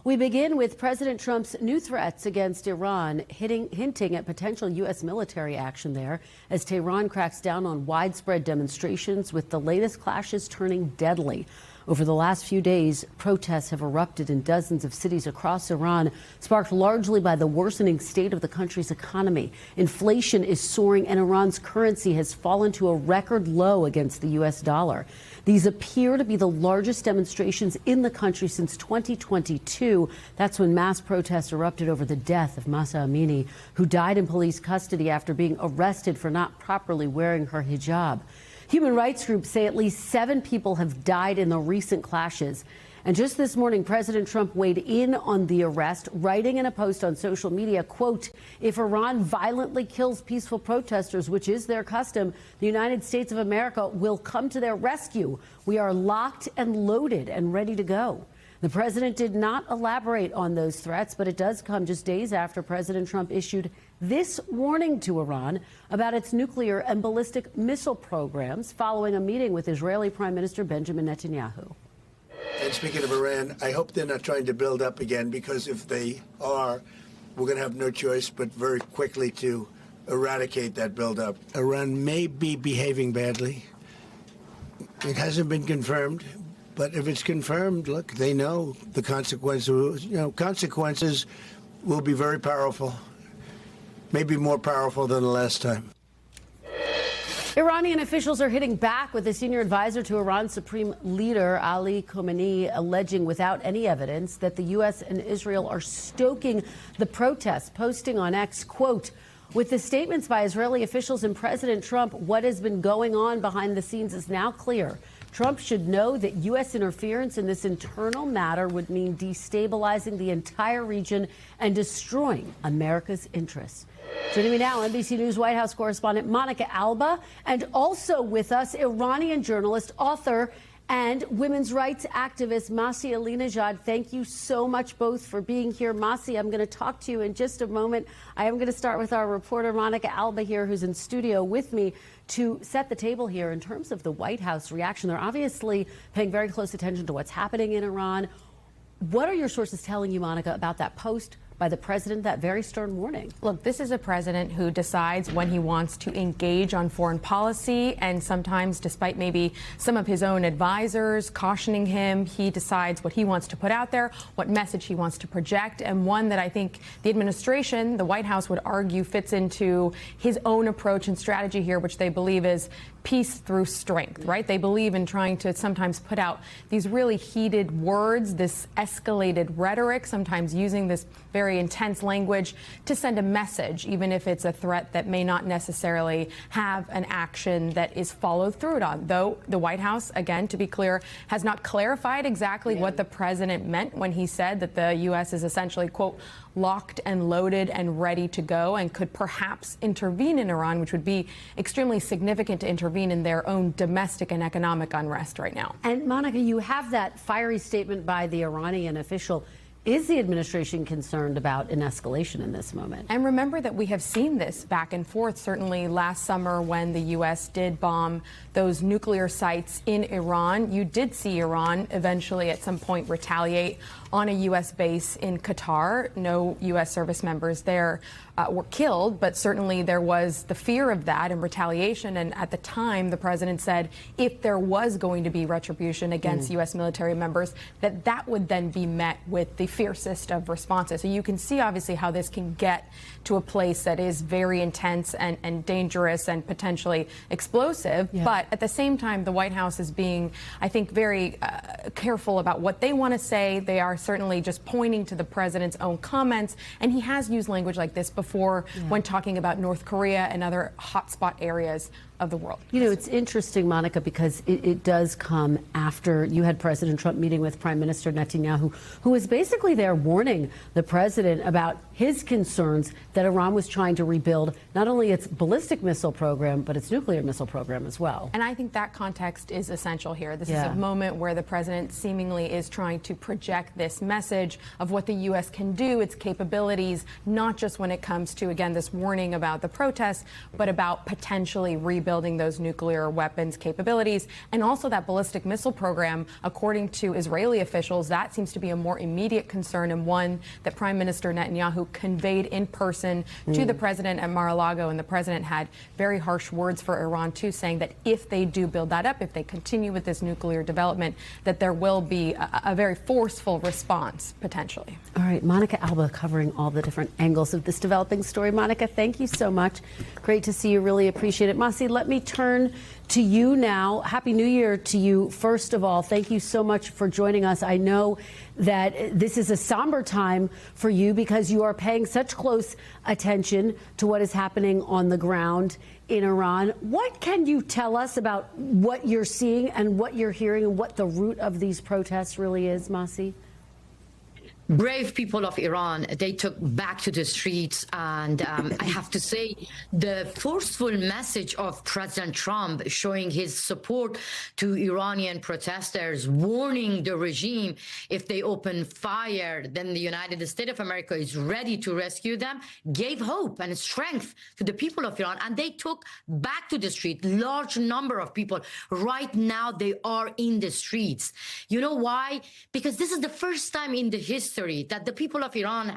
We begin with President Trump's new threats against Iran, hinting at potential U.S. military action there as Tehran cracks down on widespread demonstrations, with the latest clashes turning deadly. Over the last few days, protests have erupted in dozens of cities across Iran, sparked largely by the worsening state of the country's economy. Inflation is soaring, and Iran's currency has fallen to a record low against the U.S. dollar. These appear to be the largest demonstrations in the country since 2022. That's when mass protests erupted over the death of Masih Alinejad, who died in police custody after being arrested for not properly wearing her hijab. Human rights groups say at least 7 people have died in the recent clashes. And just this morning, President Trump weighed in on the arrest, writing in a post on social media, quote, "If Iran violently kills peaceful protesters, which is their custom, the United States of America will come to their rescue. We are locked and loaded and ready to go." The president did not elaborate on those threats, but it does come just days after President Trump issued this warning to Iran about its nuclear and ballistic missile programs following a meeting with Israeli Prime Minister Benjamin Netanyahu. And speaking of Iran, I hope they're not trying to build up again, because if they are, we're going to have no choice but very quickly to eradicate that buildup. Iran may be behaving badly. It hasn't been confirmed. But if it's confirmed, look, they know the consequences. Consequences will be very powerful, maybe more powerful than the last time. Iranian officials are hitting back, with a senior advisor to Iran's supreme leader, Ali Khamenei, alleging without any evidence that the U.S. and Israel are stoking the protests, posting on X, quote, "With the statements by Israeli officials and President Trump, what has been going on behind the scenes is now clear. Trump should know that U.S. interference in this internal matter would mean destabilizing the entire region and destroying America's interests." Joining me now, NBC News White House correspondent Monica Alba, and also with us, Iranian journalist, author, and women's rights activist Masih Alinejad. Thank you so much both for being here. Masih, I'm going to talk to you in just a moment. I am going to start with our reporter Monica Alba here, who's in studio with me, to set the table here in terms of the White House reaction. They're obviously paying very close attention to what's happening in Iran. What are your sources telling you, Monica, about that post by the president, that very stern warning? Look, this is a president who decides when he wants to engage on foreign policy, and sometimes, despite maybe some of his own advisors cautioning him, he decides what he wants to put out there, what message he wants to project, and one that I think the administration, the White House, would argue fits into his own approach and strategy here, which they believe is peace through strength, right? They believe in trying to sometimes put out these really heated words, this escalated rhetoric, sometimes using this very intense language to send a message, even if it's a threat that may not necessarily have an action that is followed through on. Though the White House, again, to be clear, has not clarified exactly what the president meant when he said that the U.S. is essentially, quote, locked and loaded and ready to go, and could perhaps intervene in Iran, which would be extremely significant to intervene in their own domestic and economic unrest right now. And Monica, you have that fiery statement by the Iranian official. Is the administration concerned about an escalation in this moment? And remember that we have seen this back and forth, certainly last summer when the U.S. did bomb those nuclear sites in Iran. You did see Iran eventually at some point retaliate on a U.S. base in Qatar. No U.S. service members there were killed, but certainly there was the fear of that and retaliation. And at the time, the president said if there was going to be retribution against U.S. military members, that would then be met with the fiercest of responses. So you can see, obviously, how this can get to a place that is very intense and dangerous and potentially explosive. Yeah. But at the same time, the White House is being, I think, very careful about what they want to say. They are certainly just pointing to the president's own comments. And he has used language like this before when talking about North Korea and other hotspot areas of the world. You know, it's interesting, Monica, because it does come after you had President Trump meeting with Prime Minister Netanyahu, who was basically there warning the president about his concerns that Iran was trying to rebuild not only its ballistic missile program, but its nuclear missile program as well. And I think that context is essential here. This is a moment where the president seemingly is trying to project this message of what the U.S. can do, its capabilities, not just when it comes to, again, this warning about the protests, but about potentially rebuilding rebuilding those nuclear weapons capabilities. And also that ballistic missile program, according to Israeli officials, that seems to be a more immediate concern, and one that Prime Minister Netanyahu conveyed in person to the president at Mar-a-Lago. And the president had very harsh words for Iran, too, saying that if they do build that up, if they continue with this nuclear development, that there will be a very forceful response, potentially. All right, Monica Alba covering all the different angles of this developing story. Monica, thank you so much. Great to see you. Really appreciate it. Masih, let me turn to you now. Happy New Year to you. First of all, thank you so much for joining us. I know that this is a somber time for you because you are paying such close attention to what is happening on the ground in Iran. What can you tell us about what you're seeing and what you're hearing and what the root of these protests really is, Masih? Brave people of Iran, they took back to the streets, and I have to say the forceful message of President Trump showing his support to Iranian protesters, warning the regime if they open fire, then the United States of America is ready to rescue them, gave hope and strength to the people of Iran, and they took back to the street. Large number of people right now, they are in the streets. You know why? Because this is the first time in the history that the people of Iran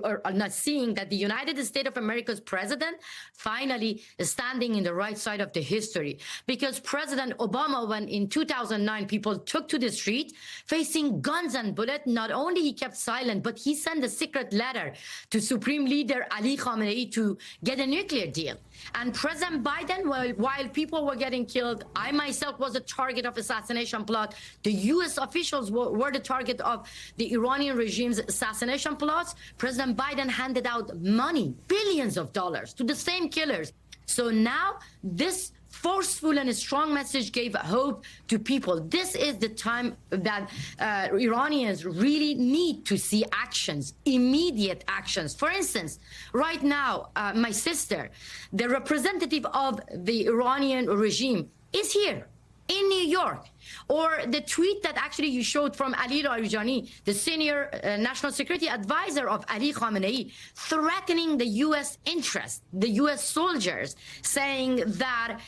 are not seeing that the United States of America's president finally is standing in the right side of the history. Because President Obama, when in 2009 people took to the street facing guns and bullets, not only he kept silent, but he sent a secret letter to Supreme Leader Ali Khamenei to get a nuclear deal. And President Biden, while people were getting killed, I myself was a target of assassination plot. The U.S. officials were the target of the Iranian regime's assassination plots. President Biden handed out money, billions of dollars, to the same killers. So now this forceful and strong message gave hope to people. This is the time that Iranians really need to see actions, immediate actions. For instance, right now, my sister, the representative of the Iranian regime, is here in New York. Or the tweet that actually you showed from Ali Larijani, the senior national security advisor of Ali Khamenei, threatening the U.S. interest, the U.S. soldiers, saying that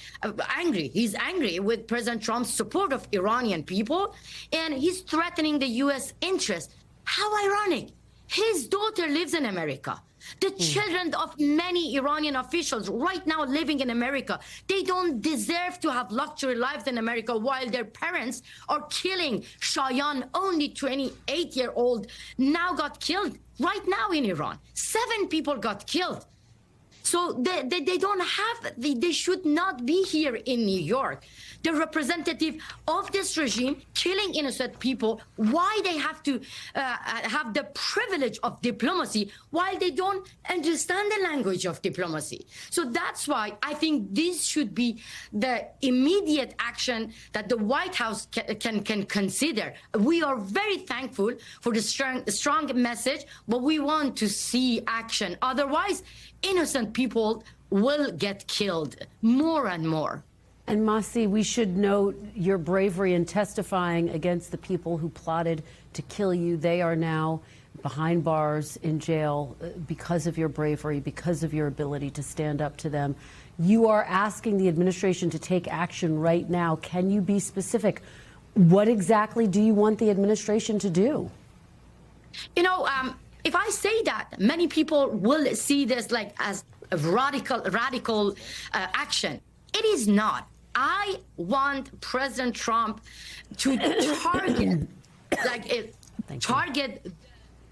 he's angry with President Trump's support of Iranian people, and he's threatening the U.S. interest. How ironic. His daughter lives in America. The children of many Iranian officials right now living in America, they don't deserve to have luxury lives in America while their parents are killing. Shayan, only 28-year-old, now got killed right now in Iran. 7 people got killed. So they don't have, they should not be here in New York. The representative of this regime killing innocent people, why they have to have the privilege of diplomacy while they don't understand the language of diplomacy. So that's why I think this should be the immediate action that the White House can consider. We are very thankful for the strong message, but we want to see action. Otherwise, innocent people will get killed more and more. And Masih, we should note your bravery in testifying against the people who plotted to kill you. They are now behind bars in jail because of your bravery, because of your ability to stand up to them. You are asking the administration to take action right now. Can you be specific? What exactly do you want the administration to do? You know, if I say that, many people will see this like as a radical action. It is not. I want President Trump to target, target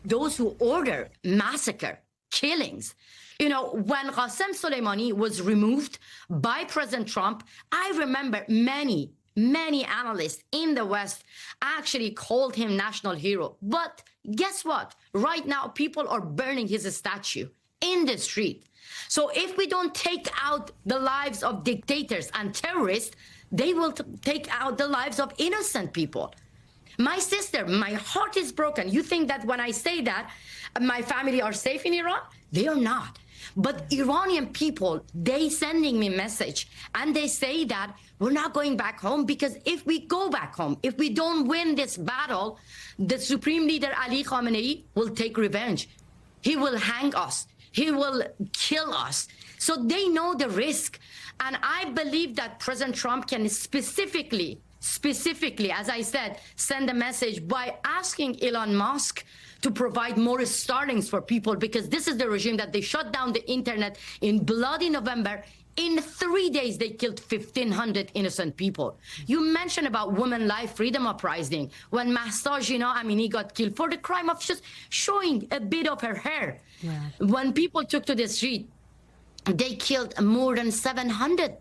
those who order massacre, killings. You know, when Qasem Soleimani was removed by President Trump, I remember many analysts in the West actually called him national hero. But guess what? Right now, people are burning his statue in the street. So if we don't take out the lives of dictators and terrorists, they will take out the lives of innocent people. My sister, my heart is broken. You think that when I say that, my family are safe in Iran? They are not. But Iranian people, they sending me message, and they say that we're not going back home because if we go back home, if we don't win this battle, the Supreme Leader Ali Khamenei will take revenge. He will hang us. he will kill us. So they know the risk. And I believe that President Trump can specifically, as I said, send a message by asking Elon Musk to provide more Starlinks for people, because this is the regime that they shut down the internet in bloody November. In 3 days, they killed 1,500 innocent people. You mentioned about women life freedom uprising. When Mahsa Amini got killed for the crime of just showing a bit of her hair. Yeah. When people took to the street, they killed more than 700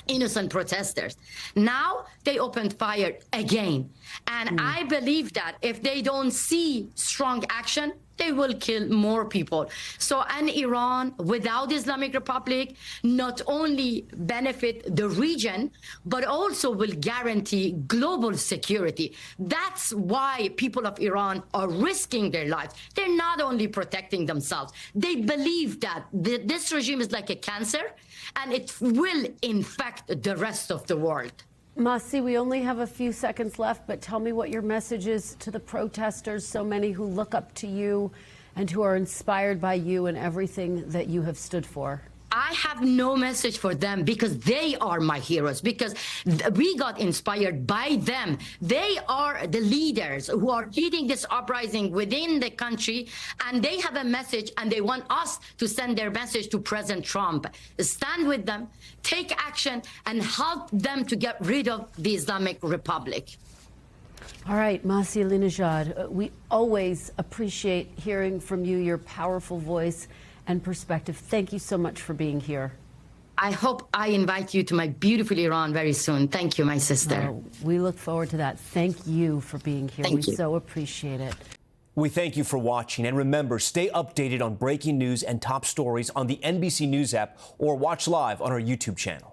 innocent protesters. Now they opened fire again. And I believe that if they don't see strong action, they will kill more people. So an Iran without Islamic Republic not only benefit the region, but also will guarantee global security. That's why people of Iran are risking their lives. They're not only protecting themselves. They believe that this regime is like a cancer, and it will infect the rest of the world. Masih, we only have a few seconds left, but tell me what your message is to the protesters, so many who look up to you and who are inspired by you and everything that you have stood for. I have no message for them, because they are my heroes, because we got inspired by them. They are the leaders who are leading this uprising within the country, and they have a message, and they want us to send their message to President Trump. Stand with them, take action, and help them to get rid of the Islamic Republic. All right, Masih Alinejad, we always appreciate hearing from you, your powerful voice and perspective. Thank you so much for being here. I hope I invite you to my beautiful Iran very soon. Thank you, my sister. We look forward to that. Thank you for being here. Thank you. So appreciate it. We thank you for watching. And remember, stay updated on breaking news and top stories on the NBC News app, or watch live on our YouTube channel.